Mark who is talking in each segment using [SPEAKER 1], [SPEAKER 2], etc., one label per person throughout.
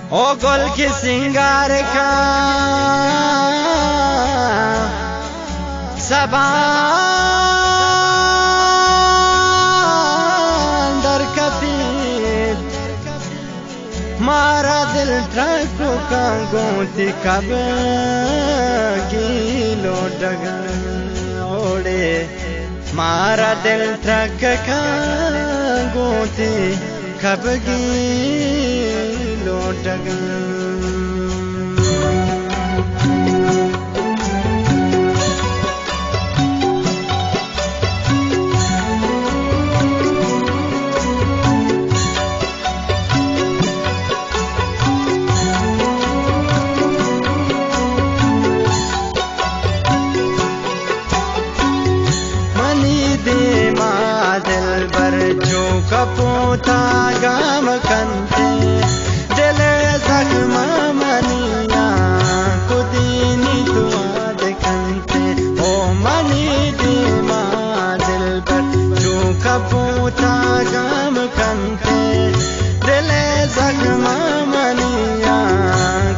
[SPEAKER 1] ओ गोल के सिंगार का सबांदर कफीर मारा दिल ट्रको का गोती कब गीलो डगर ओड़े मारा दिल ट्रक का गोती कब गीलो डगर कपूता गाम कंते दिल जख्म मनिया कुदीनी दुआ देखंते ओ मनी दीमा दिल पर जो कपूता गाम कंते दिल जख्म मनिया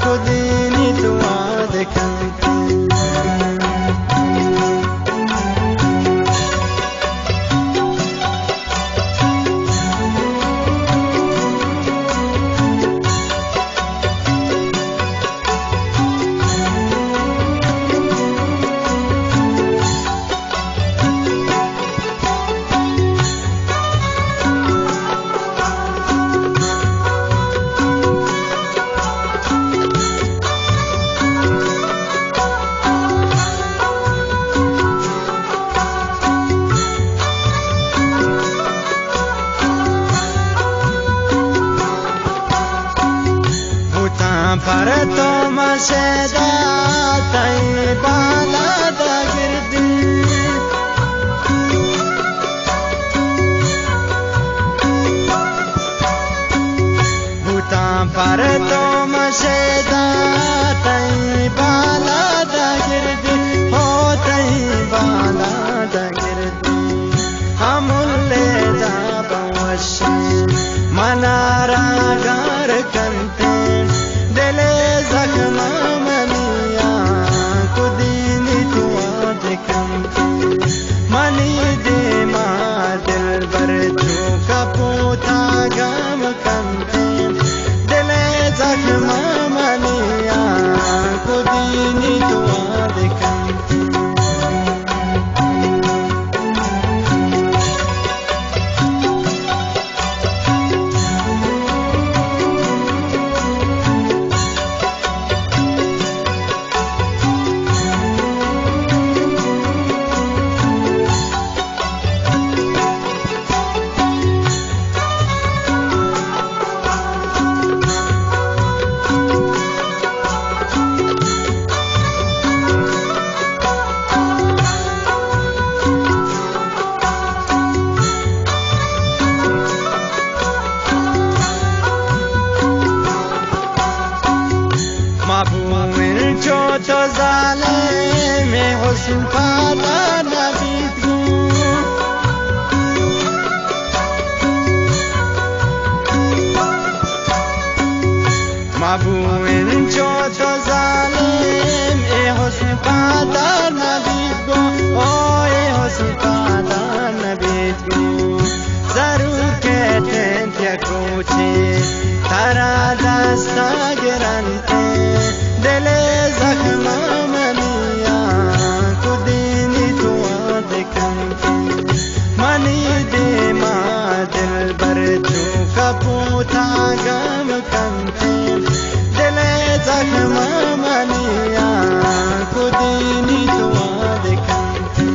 [SPEAKER 1] कुदीनी दुआ देखंते पर तो मशेदा तई बाला दा गिरदी भूता पर तो मशेदा तई बाला दा गिरदी हो तई बाला दा गिरदी हमले दा बवश मनारा गार कंते दिले जख्म मनिया कुदीनी दुआ देखंते मनी दे मा दिल बर जो कपूता गम कंते दिले जख्म मनिया कुदीनी दुआ देखंते तो जाले में हुस्न पाता नबी को माबून जो तो जाले में हुस्न पाता नबी को ओ ये हुस्न पाता नबी को जरूर कहते क्या कुछ तारा दास्ता गिरंते दिले जख्म मनिया कुदीनी दुआ देखंते मनी दे मा दिल बर जो कपूता गम कंते दिले जख्म मनिया कुदीनी दुआ देखंते